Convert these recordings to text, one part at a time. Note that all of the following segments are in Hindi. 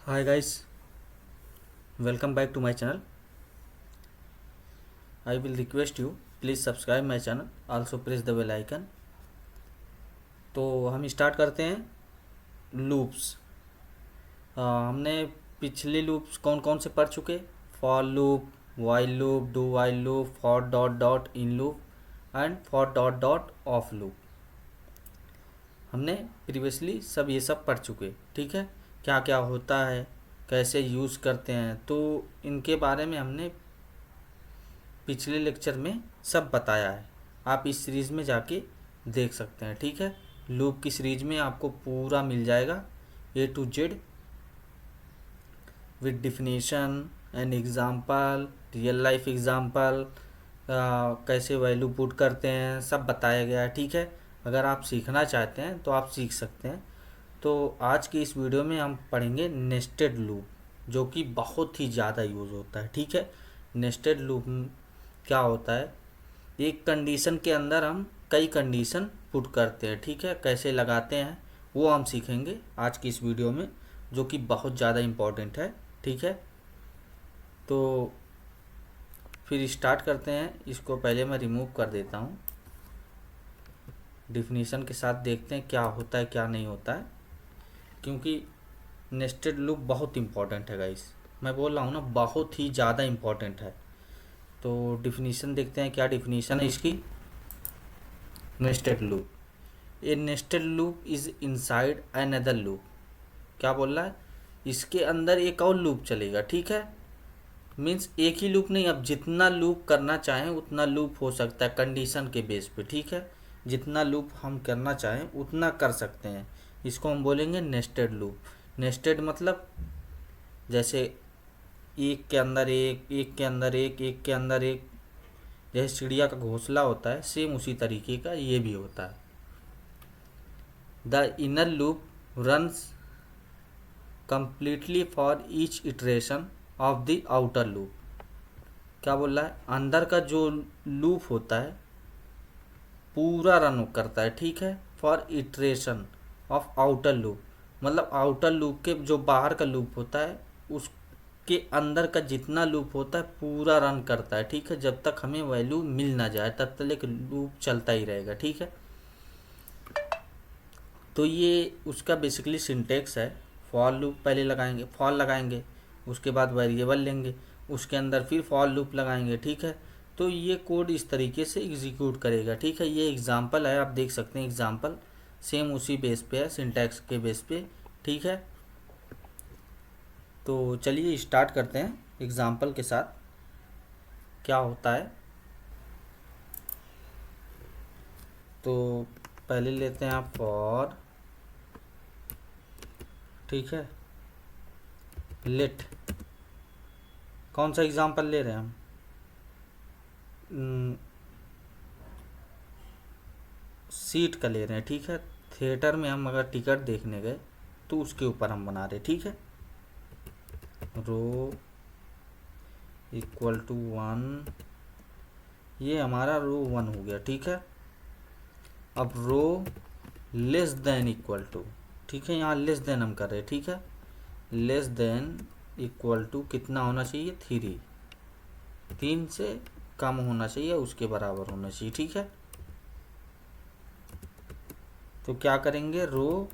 Hi guys, welcome back to my channel. I will request you please subscribe my channel, also press the bell icon. तो हम स्टार्ट करते हैं लूप्स। हमने पिछले लूप्स कौन कौन से पढ़ चुके? For loop, while loop, do while loop, for dot dot in loop and for dot dot of loop. हमने प्रीवियसली सब ये सब पढ़ चुके, ठीक है। क्या क्या होता है, कैसे यूज़ करते हैं, तो इनके बारे में हमने पिछले लेक्चर में सब बताया है। आप इस सीरीज़ में जाके देख सकते हैं, ठीक है। लूप की सीरीज में आपको पूरा मिल जाएगा A to Z with definition and example, real life example, कैसे वैल्यू पुट करते हैं, सब बताया गया है, ठीक है। अगर आप सीखना चाहते हैं तो आप सीख सकते हैं। तो आज की इस वीडियो में हम पढ़ेंगे नेस्टेड लूप, जो कि बहुत ही ज़्यादा यूज़ होता है, ठीक है। नेस्टेड लूप क्या होता है? एक कंडीशन के अंदर हम कई कंडीशन पुट करते हैं, ठीक है। कैसे लगाते हैं वो हम सीखेंगे आज की इस वीडियो में, जो कि बहुत ज़्यादा इम्पोर्टेंट है, ठीक है। तो फिर स्टार्ट करते हैं। इसको पहले मैं रिमूव कर देता हूँ। डिफिनीशन के साथ देखते हैं क्या होता है क्या नहीं होता है, क्योंकि नेस्टेड लूप बहुत इम्पोर्टेंट है गाइस। मैं बोल रहा हूँ ना, बहुत ही ज़्यादा इम्पोर्टेंट है। तो डिफिनीशन देखते हैं, क्या डिफिनीशन है इसकी। Nested loop, A nested loop is inside another loop. क्या बोल रहा है? इसके अंदर एक और लूप चलेगा, ठीक है। मीन्स एक ही लूप नहीं, अब जितना लूप करना चाहें उतना लूप हो सकता है कंडीशन के बेस पे, ठीक है। जितना लूप हम करना चाहें उतना कर सकते हैं। इसको हम बोलेंगे नेस्टेड लूप। नेस्टेड मतलब जैसे एक के अंदर एक, एक के अंदर एक, एक के अंदर एक, जैसे चिड़िया का घोंसला होता है, सेम उसी तरीके का ये भी होता है। The inner loop runs completely for each iteration of the outer loop। क्या बोल रहा है? अंदर का जो लूप होता है पूरा रन करता है, ठीक है, for iteration of outer loop. मतलब आउटर लूप के जो बाहर का लूप होता है उसके अंदर का जितना लूप होता है पूरा रन करता है, ठीक है। जब तक हमें वैल्यू मिल ना जाए तब तक एक लूप चलता ही रहेगा, ठीक है। तो ये उसका बेसिकली सिंटेक्स है। फॉर लूप पहले लगाएंगे, फॉर लगाएंगे, उसके बाद वेरिएबल लेंगे, उसके अंदर फिर फॉर लूप लगाएंगे, ठीक है। तो ये कोड इस तरीके से एग्जीक्यूट करेगा, ठीक है। ये एग्जांपल है, आप देख सकते हैं एग्जांपल सेम उसी बेस पे है, सिंटैक्स के बेस पे, ठीक है। तो चलिए स्टार्ट करते हैं एग्जांपल के साथ क्या होता है। तो पहले लेते हैं आप फॉर, ठीक है, लेट। कौन सा एग्जांपल ले रहे हैं हम? सीट का ले रहे हैं, ठीक है। थिएटर में हम अगर टिकट देखने गए तो उसके ऊपर हम बना रहे, ठीक है। रो इक्वल टू 1, ये हमारा रो 1 हो गया, ठीक है। अब रो लेस देन इक्वल टू, ठीक है, यहाँ लेस देन हम कर रहे हैं, ठीक है। लेस देन इक्वल टू कितना होना चाहिए? 3, 3 से कम होना चाहिए, उसके बराबर होना चाहिए, ठीक है। तो क्या करेंगे? रो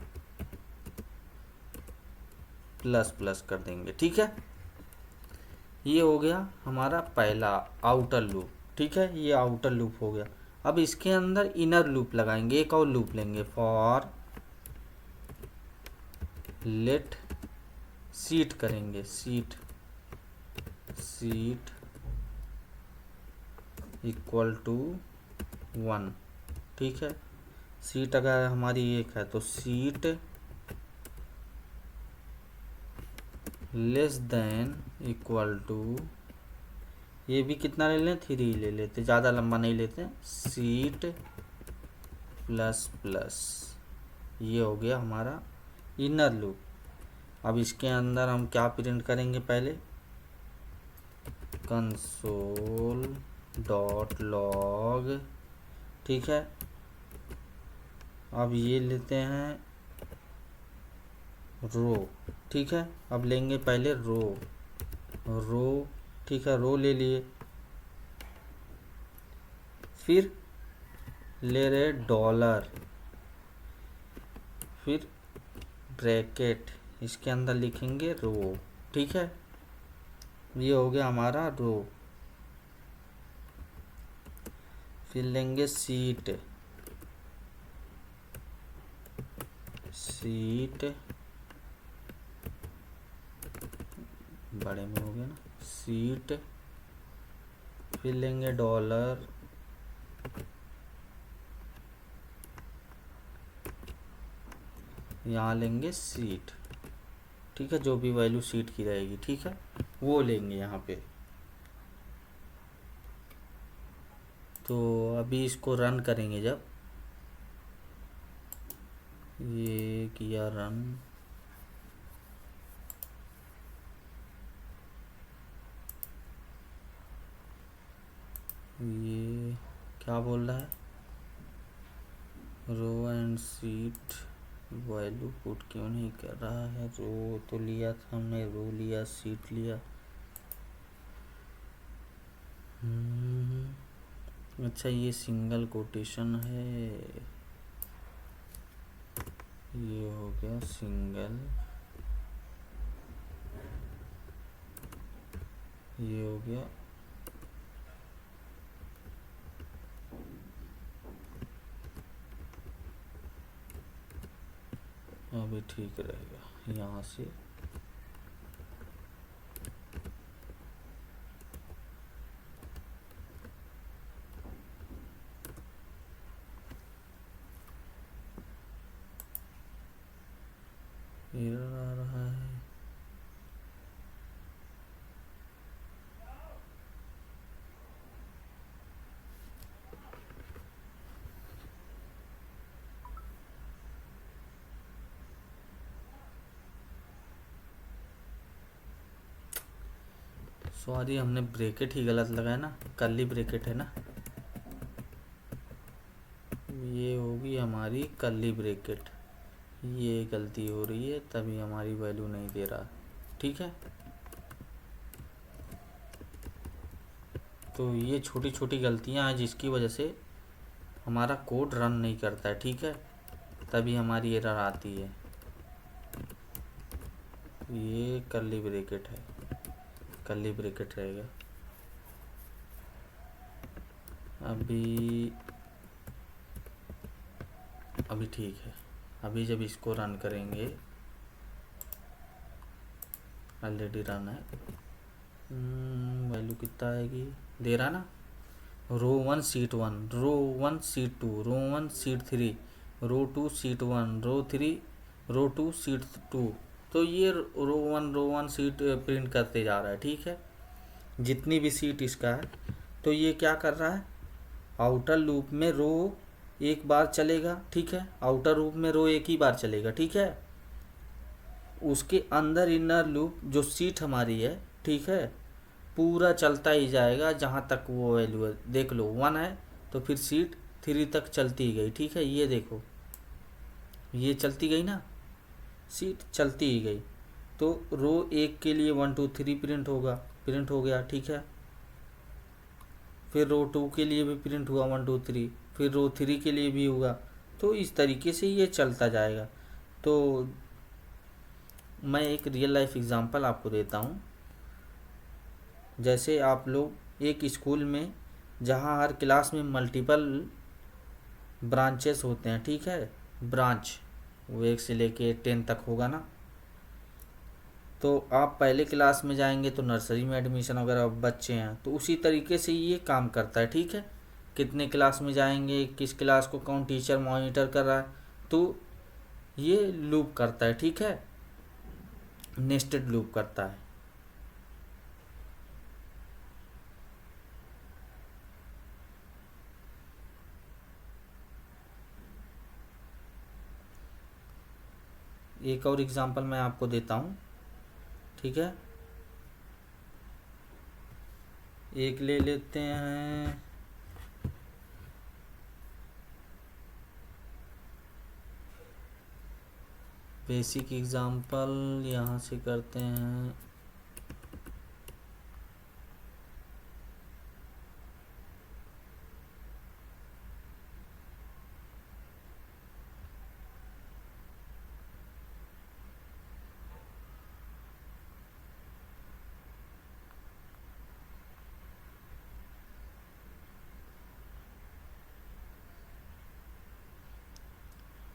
प्लस प्लस कर देंगे, ठीक है। ये हो गया हमारा पहला आउटर लूप, ठीक है। ये आउटर लूप हो गया। अब इसके अंदर इनर लूप लगाएंगे, एक और लूप लेंगे। फॉर लेट सीट करेंगे, सीट सीट इक्वल टू 1, ठीक है। सीट अगर हमारी 1 है तो seat less than equal to, ये भी कितना ले लें? 3 ले लेते, ज़्यादा लंबा नहीं लेते। सीट प्लस प्लस, ये हो गया हमारा इनर लूप। अब इसके अंदर हम क्या प्रिंट करेंगे? पहले कंसोल डॉट लॉग, ठीक है। अब ये लेते हैं रो, ठीक है। अब लेंगे पहले रो, रो, ठीक है, रो ले लिए। फिर ले रहे डॉलर, फिर ब्रैकेट, इसके अंदर लिखेंगे रो, ठीक है। ये हो गया हमारा रो। फिर लेंगे सीट, सीट बड़े में हो गया ना, सीट। फिर लेंगे डॉलर, यहाँ लेंगे सीट, ठीक है, जो भी वैल्यू सीट की रहेगी, ठीक है, वो लेंगे यहाँ पे। तो अभी इसको रन करेंगे, जब ये किया रन, ये क्या बोल रहा है, row and seat value put क्यों नहीं कर रहा है। रो तो लिया था हमने, रो लिया, सीट लिया। अच्छा, ये सिंगल कोटेशन है, ये हो गया सिंगल, ये हो गया अभी ठीक रहेगा यहाँ से। एरर आ रहा है, सॉरी, हमने ब्रैकेट ही गलत लगाया ना, कर्ली ब्रैकेट है ना, ये होगी हमारी कर्ली ब्रैकेट, ये गलती हो रही है, तभी हमारी वैल्यू नहीं दे रहा, ठीक है। तो ये छोटी छोटी गलतियां हैं जिसकी वजह से हमारा कोड रन नहीं करता है, ठीक है, तभी हमारी एरर आती है। ये कर्ली ब्रैकेट है, कर्ली ब्रैकेट रहेगा। अभी अभी ठीक है। अभी जब इसको रन करेंगे, ऑलरेडी रन है, वैल्यू कितना आएगी, दे रहा ना, रो 1 सीट 1, रो 1 सीट 2, रो 1 सीट 3, रो 2 सीट 1, रो 3, रो 2 सीट 2। तो ये रो 1 सीट प्रिंट करते जा रहा है, ठीक है, जितनी भी सीट इसका है। तो ये क्या कर रहा है, आउटर लूप में रो एक बार चलेगा, ठीक है, आउटर लूप में रो एक ही बार चलेगा, ठीक है। उसके अंदर इनर लूप जो सीट हमारी है, ठीक है, पूरा चलता ही जाएगा जहाँ तक वो वैल्यू है। देख लो 1 है तो फिर सीट 3 तक चलती ही गई, ठीक है, ये देखो, ये चलती गई ना, सीट चलती ही गई। तो रो एक के लिए 1 2 3 प्रिंट होगा, प्रिंट हो गया, ठीक है। फिर रो 2 के लिए भी प्रिंट हुआ 1 2 3, फिर रो 3 के लिए भी हुआ। तो इस तरीके से ये चलता जाएगा। तो मैं एक रियल लाइफ एग्जांपल आपको देता हूँ। जैसे आप लोग एक स्कूल में, जहाँ हर क्लास में मल्टीपल ब्रांचेस होते हैं, ठीक है, ब्रांच, वो 1 से लेके 10 तक होगा ना। तो आप पहले क्लास में जाएंगे तो नर्सरी में एडमिशन वगैरह बच्चे हैं, तो उसी तरीके से ये काम करता है, ठीक है। कितने क्लास में जाएंगे, किस क्लास को कौन टीचर मॉनिटर कर रहा है, तो ये लूप करता है, ठीक है, नेस्टेड लूप करता है। एक और एग्जांपल मैं आपको देता हूँ, ठीक है। एक ले लेते हैं, बेसिक एग्जांपल यहाँ से करते हैं।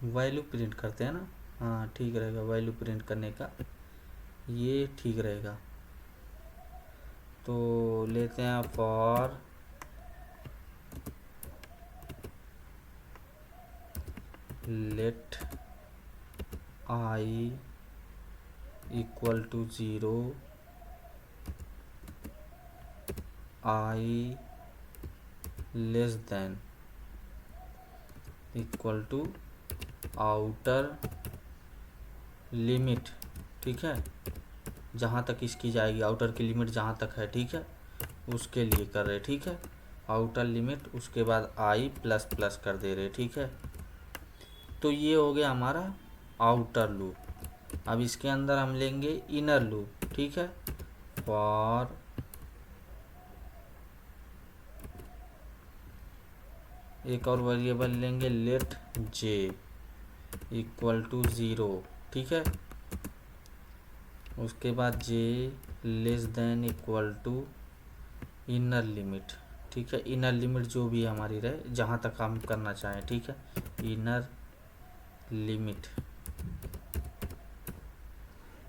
वैल्यू प्रिंट करते हैं ना, हाँ ठीक रहेगा, वैल्यू प्रिंट करने का ये ठीक रहेगा। तो लेते हैं for let i equal to 0, i less than equal to outer limit, ठीक है, जहाँ तक इसकी जाएगी, आउटर की लिमिट जहाँ तक है, ठीक है, उसके लिए कर रहे, ठीक है, आउटर लिमिट, उसके बाद आई प्लस प्लस कर दे रहे, ठीक है। तो ये हो गया हमारा आउटर लूप। अब इसके अंदर हम लेंगे इनर लूप, ठीक है, फॉर एक और वेरिएबल लेंगे लेट जे इक्वल टू 0, ठीक है, उसके बाद J less than equal to inner limit, ठीक है, इनर लिमिट जो भी हमारी रहे, जहाँ तक हम करना चाहें, ठीक है, इनर लिमिट,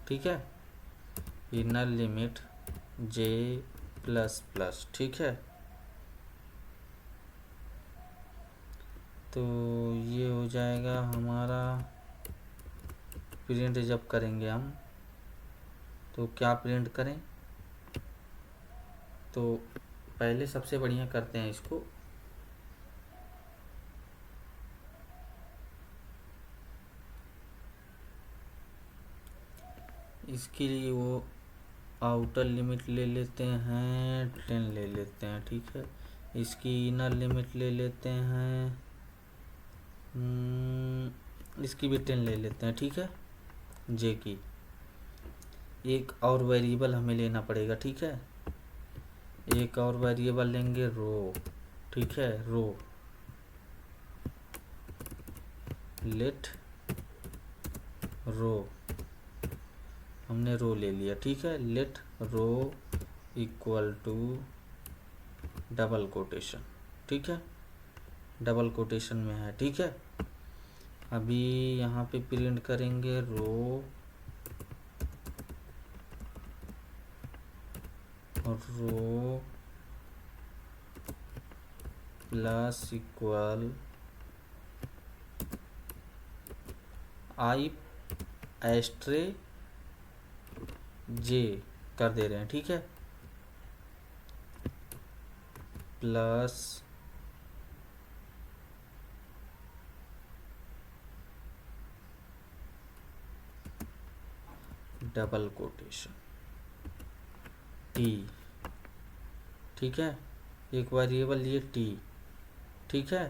ठीक है, इनर लिमिट जे प्लस प्लस, ठीक है। तो ये हो जाएगा हमारा प्रिंट। जब करेंगे हम तो क्या प्रिंट करें, तो पहले सबसे बढ़िया करते हैं इसको, इसके लिए वो आउटर लिमिट ले लेते हैं 10 ले लेते हैं, ठीक है, इसकी इनर लिमिट ले लेते हैं, इसकी भी 10 ले लेते हैं, ठीक है, जे की। एक और वेरिएबल हमें लेना पड़ेगा, ठीक है, एक और वेरिएबल लेंगे रो, ठीक है, रो लेट रो, हमने रो ले लिया, ठीक है, let row equal to double quotation, ठीक है, डबल कोटेशन में है, ठीक है। अभी यहाँ पे प्रिंट करेंगे रो प्लस इक्वल आई एस्ट्रे जे कर दे रहे हैं, ठीक है, प्लस डबल कोटेशन टी, ठीक है, एक वेरिएबल लिए टी, ठीक है,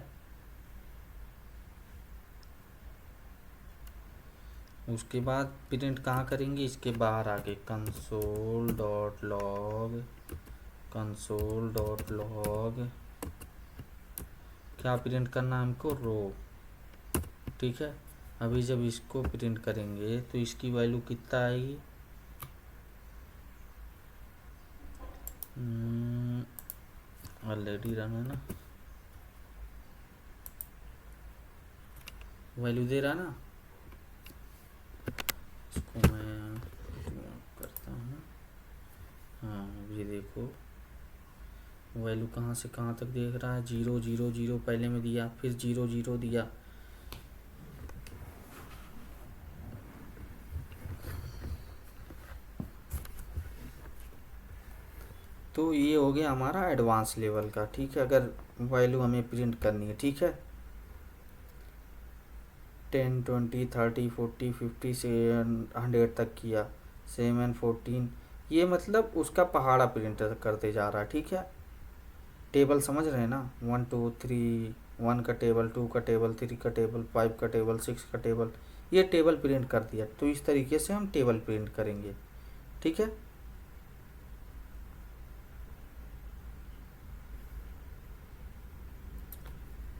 उसके बाद प्रिंट कहाँ करेंगे, इसके बाहर आके कंसोल डॉट लॉग क्या प्रिंट करना हमको, रो, ठीक है। अभी जब इसको प्रिंट करेंगे तो इसकी वैल्यू कितना आएगी, ऑलरेडी रन है ना, वैल्यू दे रहा ना, इसको मैं करता हूँ, हाँ ये देखो वैल्यू कहाँ से कहाँ तक देख रहा है, 0 0 0 पहले में दिया, फिर 0 0 दिया, तो ये हो गया हमारा एडवांस लेवल का, ठीक है, अगर वैल्यू हमें प्रिंट करनी है, ठीक है, 10 20 30 40 50 से 100 तक किया, 7 14, ये मतलब उसका पहाड़ा प्रिंट करते जा रहा है, ठीक है, टेबल समझ रहे हैं ना, 1 2 3, 1 का टेबल, 2 का टेबल, 3 का टेबल, 5 का टेबल, 6 का टेबल, ये टेबल प्रिंट कर दिया। तो इस तरीके से हम टेबल प्रिंट करेंगे। ठीक है।